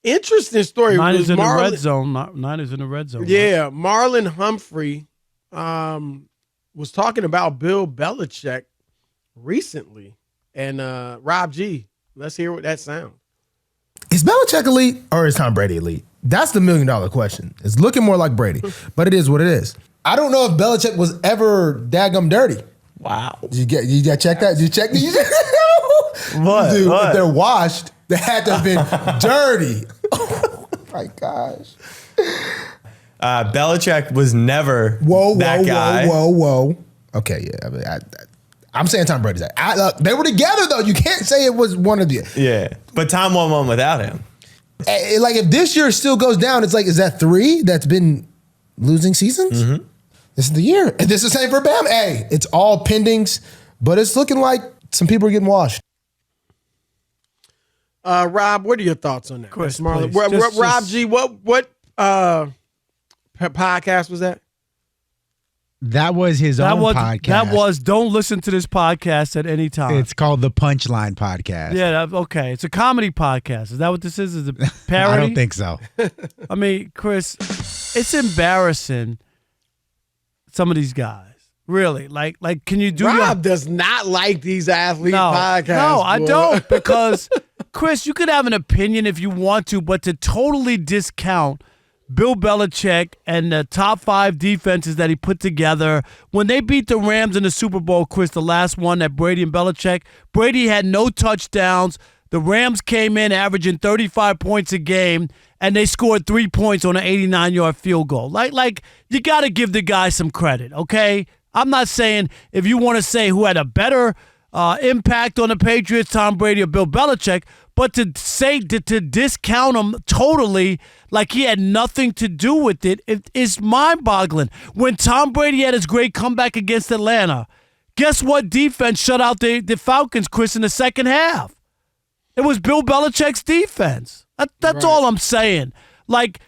Interesting story. Niners in the red zone. Niners in the red zone. Yeah, right? Marlon Humphrey was talking about Bill Belichick recently. And Rob G, let's hear what that sounds. Is Belichick elite or is Tom Brady elite? That's the $1 million question. It's looking more like Brady, but it is what it is. I don't know if Belichick was ever daggum dirty. Wow. You got check that? Did you check What? Dude, what? If they're washed, they had to have been dirty. Oh my gosh. Belichick was never that guy. Whoa. Okay, yeah. I mean, I'm saying Tom Brady's that. Look, they were together, though. You can't say it was one of the... Yeah, but Tom won one without him. Like, if this year still goes down, it's like, is that 3 that's been losing seasons? Mm-hmm. This is the year. And this is the same for Bam. Hey, it's all pendings, but it's looking like some people are getting washed. Rob, what are your thoughts on that? Chris, Marlon, please. Rob G, what podcast was that? That was his own podcast. Don't listen to this podcast at any time. It's called the Punchline Podcast. Yeah, okay. It's a comedy podcast. Is that what this is? Is it parody? I don't think so. I mean, Chris, it's embarrassing, some of these guys. Really. Like, can you do Rob does not like these athlete podcasts. No, I don't. Because, Chris, you could have an opinion if you want to, but to totally discount Bill Belichick and the top 5 defenses that he put together. When they beat the Rams in the Super Bowl, Chris, the last one that Brady and Belichick, Brady had no touchdowns. The Rams came in averaging 35 points a game, and they scored 3 points on an 89-yard field goal. Like you got to give the guy some credit, okay? I'm not saying if you want to say who had a better impact on the Patriots, Tom Brady or Bill Belichick, but to say to discount him totally like he had nothing to do with it is mind-boggling. When Tom Brady had his great comeback against Atlanta, guess what defense shut out the Falcons, Chris, in the second half? It was Bill Belichick's defense. That's all I'm saying. Like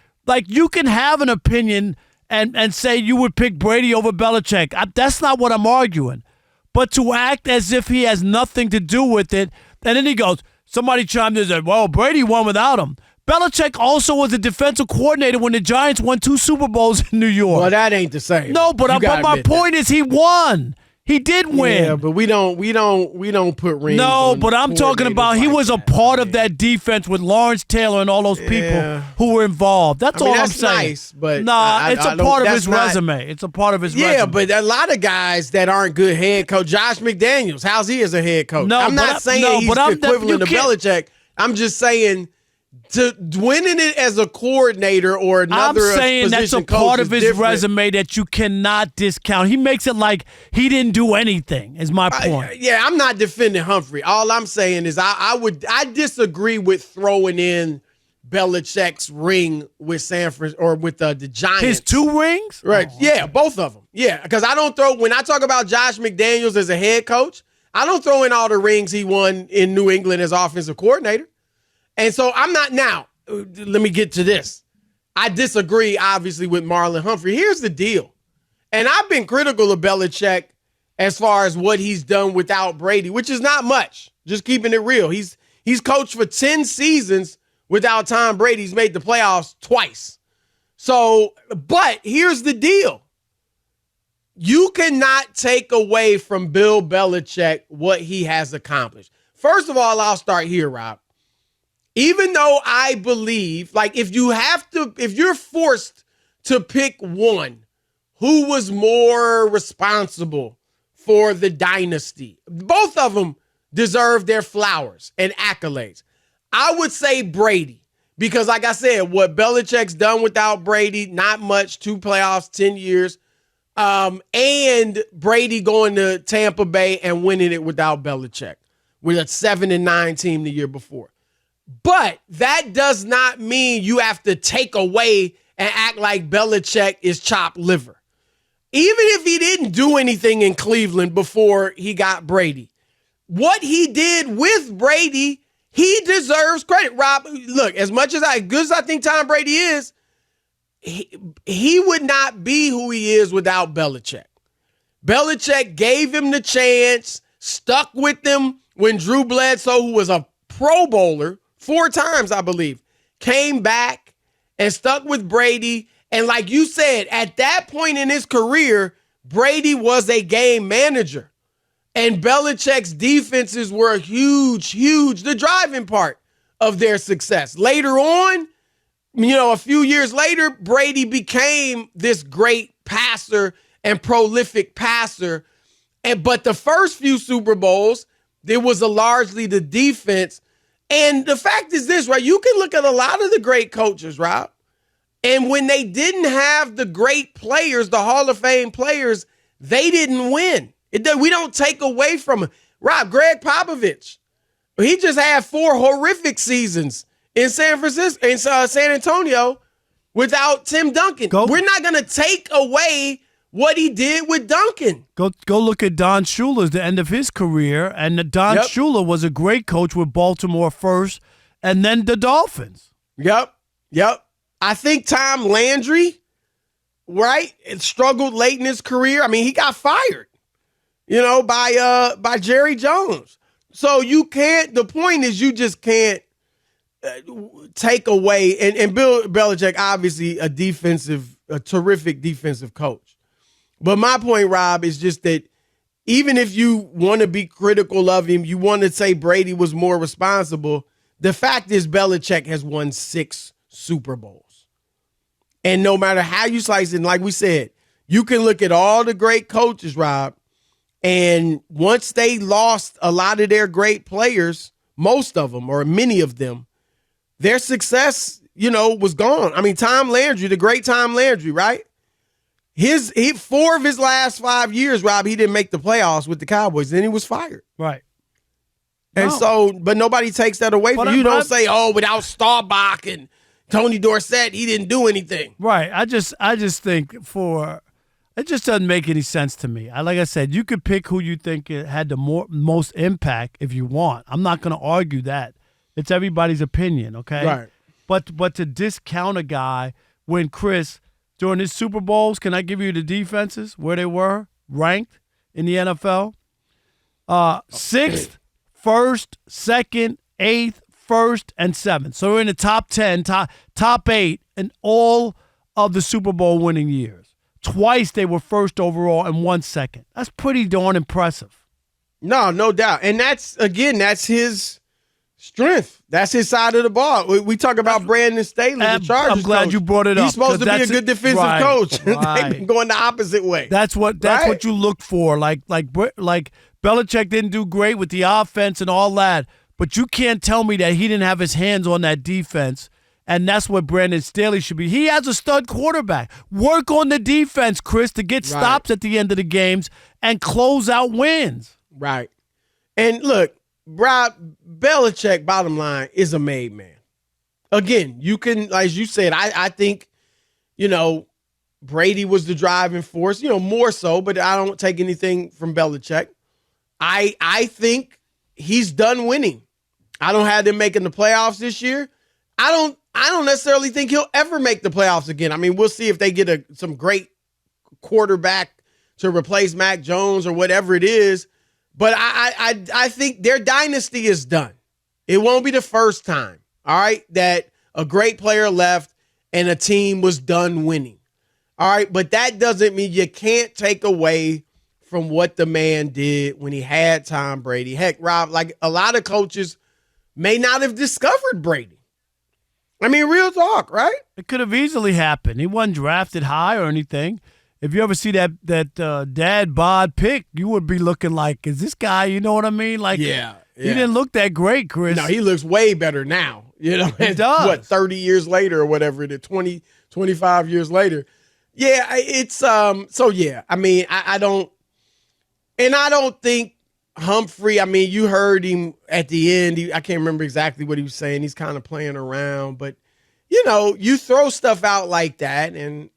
you can have an opinion and say you would pick Brady over Belichick. That's not what I'm arguing. But to act as if he has nothing to do with it, and then he goes, somebody chimed in and said, well, Brady won without him. Belichick also was a defensive coordinator when the Giants won 2 Super Bowls in New York. Well, that ain't the same. No, but my point is he won. He did win. Yeah, but we don't put rings. No, on but I'm talking about he was a part of that defense with Lawrence Taylor and all those people who were involved. That's all I'm saying. Nice, but it's a part of his resume. It's a part of his resume. Yeah, but a lot of guys that aren't good head coach. Josh McDaniels, how's he as a head coach? No, I'm not saying he's the equivalent of Belichick. I'm just saying to winning it as a coordinator or another I'm saying that's a part of his resume that you cannot discount. He makes it like he didn't do anything, is my point. I'm not defending Humphrey. All I'm saying is I disagree with throwing in Belichick's ring with San Francisco or with the Giants. His 2 rings? Right. Oh. Yeah, both of them. Yeah, because when I talk about Josh McDaniels as a head coach, I don't throw in all the rings he won in New England as offensive coordinator. And so I'm not now. Let me get to this. I disagree, obviously, with Marlon Humphrey. Here's the deal. And I've been critical of Belichick as far as what he's done without Brady, which is not much. Just keeping it real. He's coached for 10 seasons without Tom Brady. He's made the playoffs twice. So, but here's the deal. You cannot take away from Bill Belichick what he has accomplished. First of all, I'll start here, Rob. Even though I believe, like, if you're forced to pick one, who was more responsible for the dynasty? Both of them deserve their flowers and accolades. I would say Brady, because like I said, what Belichick's done without Brady, not much, 2 playoffs, 10 years, and Brady going to Tampa Bay and winning it without Belichick with a 7-9 team the year before. But that does not mean you have to take away and act like Belichick is chopped liver. Even if he didn't do anything in Cleveland before he got Brady, what he did with Brady, he deserves credit. Rob, look, as good as I think Tom Brady is, he would not be who he is without Belichick. Belichick gave him the chance, stuck with him when Drew Bledsoe, who was a Pro Bowler 4 times, I believe, came back and stuck with Brady. And like you said, at that point in his career, Brady was a game manager. And Belichick's defenses were huge, the driving part of their success. Later on, a few years later, Brady became this great passer and prolific passer. But the first few Super Bowls, there was largely the defense. And the fact is this, right? You can look at a lot of the great coaches, Rob. And when they didn't have the great players, the Hall of Fame players, they didn't win. We don't take away from him. Rob, Greg Popovich, he just had 4 horrific seasons in San Antonio without Tim Duncan. We're not going to take away what he did with Duncan. Go look at Don Shula's the end of his career, and Don Shula was a great coach with Baltimore first, and then the Dolphins. Yep. I think Tom Landry, right, struggled late in his career. I mean, he got fired, by Jerry Jones. So you can't. The point is, you just can't take away. And Bill Belichick, obviously, a terrific defensive coach. But my point, Rob, is just that even if you want to be critical of him, you want to say Brady was more responsible. The fact is, Belichick has won 6 Super Bowls. And no matter how you slice it, and like we said, you can look at all the great coaches, Rob, and once they lost a lot of their great players, most of them or many of them, their success, was gone. I mean, Tom Landry, the great Tom Landry, right? 4 of his last 5 years, Rob, he didn't make the playoffs with the Cowboys. Then he was fired. Right. And but nobody takes that away from you. Don't say, without Staubach and Tony Dorsett, he didn't do anything. Right. I just think it just doesn't make any sense to me. Like I said, you could pick who you think had the most impact if you want. I'm not going to argue that. It's everybody's opinion, okay? Right. But to discount a guy when Chris, during his Super Bowls, can I give you the defenses where they were ranked in the NFL? 6th, 1st, 2nd, 8th, 1st, and 7th. So we're in the top 10, top 8 in all of the Super Bowl winning years. Twice they were 1st overall and 1 2nd. That's pretty darn impressive. No doubt. And that's his strength. That's his side of the ball. We talk about Brandon Staley, the Chargers I'm glad coach. you brought it up. He's supposed to be a good defensive coach. Right. They've been going the opposite way. That's what you look for. Like Belichick didn't do great with the offense and all that, but you can't tell me that he didn't have his hands on that defense, and that's what Brandon Staley should be. He has a stud quarterback. Work on the defense, Chris, to get stops at the end of the games and close out wins. Right. And look, Rob, Belichick, bottom line, is a made man. Again, you can, as you said, I think, Brady was the driving force, more so, but I don't take anything from Belichick. I think he's done winning. I don't have them making the playoffs this year. I don't necessarily think he'll ever make the playoffs again. I mean, we'll see if they get some great quarterback to replace Mac Jones or whatever it is. But I think their dynasty is done. It won't be the first time, all right, that a great player left and a team was done winning. All right, but that doesn't mean you can't take away from what the man did when he had Tom Brady. Heck, Rob, like a lot of coaches may not have discovered Brady. I mean, real talk, right? It could have easily happened. He wasn't drafted high or anything. If you ever see that dad bod pick, you would be looking like, is this guy, you know what I mean? Like, yeah. He didn't look that great, Chris. No, he looks way better now. He does. 30 years later or whatever it is, 20, 25 years later. Yeah, it's, so yeah, I mean, I don't think Humphrey, I mean, you heard him at the end. I can't remember exactly what he was saying. He's kind of playing around, but, you throw stuff out like that and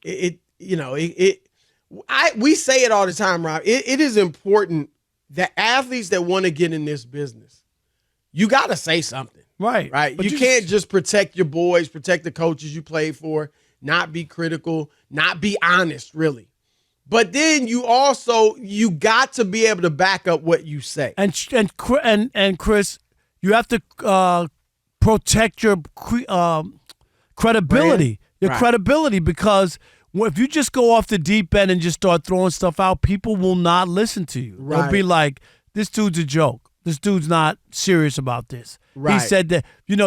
we say it all the time, Rob. It is important that athletes that want to get in this business, you got to say something. Right. But you can't just protect your boys, protect the coaches you played for, not be critical, not be honest, really. But then you got to be able to back up what you say. And Chris, you have to protect your credibility. Your credibility, because if you just go off the deep end and just start throwing stuff out, people will not listen to you. Right. They'll be like, this dude's a joke. This dude's not serious about this. Right. He said that,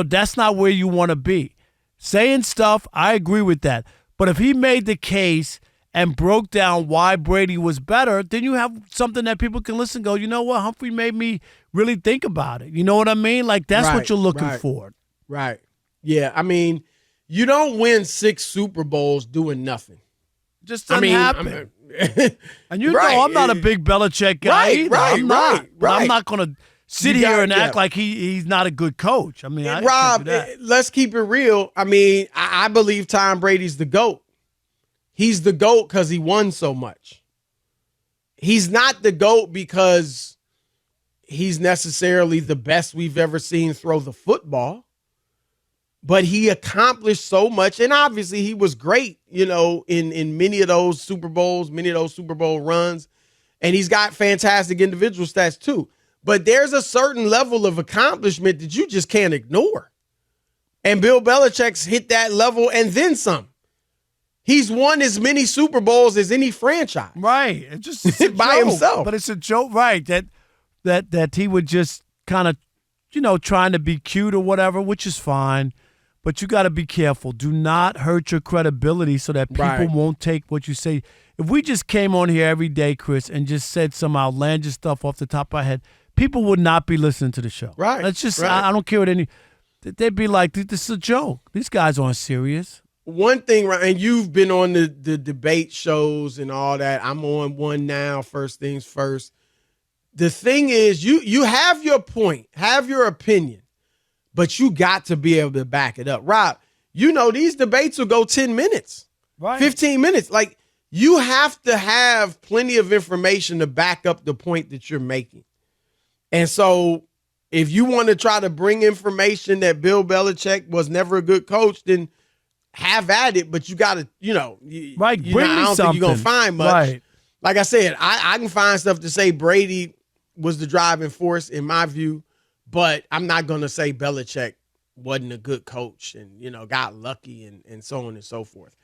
that's not where you want to be. Saying stuff, I agree with that. But if he made the case and broke down why Brady was better, then you have something that people can listen and go, you know what, Humphrey made me really think about it. You know what I mean? Like, that's what you're looking for. Right. Yeah, I mean, you don't win 6 Super Bowls doing nothing. Just doesn't happen. And know I'm not a big Belichick guy either. I'm not. I'm not going to sit here and act like he's not a good coach. I mean, Rob, let's keep it real. I mean, I believe Tom Brady's the GOAT. He's the GOAT because he won so much. He's not the GOAT because he's necessarily the best we've ever seen throw the football. But he accomplished so much, and obviously he was great, in many of those Super Bowls, many of those Super Bowl runs, and he's got fantastic individual stats too. But there's a certain level of accomplishment that you just can't ignore. And Bill Belichick's hit that level and then some. He's won as many Super Bowls as any franchise. Right. It's just by himself. But it's a joke, right, that he would just kind of, trying to be cute or whatever, which is fine. But you got to be careful. Do not hurt your credibility so that people won't take what you say. If we just came on here every day, Chris, and just said some outlandish stuff off the top of our head, people would not be listening to the show. Right. That's just, I don't care what they'd be like, this is a joke. These guys aren't serious. One thing, and you've been on the debate shows and all that. I'm on one now, First Things First. The thing is, you have your point, have your opinion, but you got to be able to back it up. Rob, these debates will go 10 minutes, 15 minutes. Like, you have to have plenty of information to back up the point that you're making. And so if you want to try to bring information that Bill Belichick was never a good coach, then have at it, but you got to, bring I don't me think you're going to find much. Right. Like I said, I can find stuff to say Brady was the driving force in my view, but I'm not going to say Belichick wasn't a good coach and, got lucky and so on and so forth.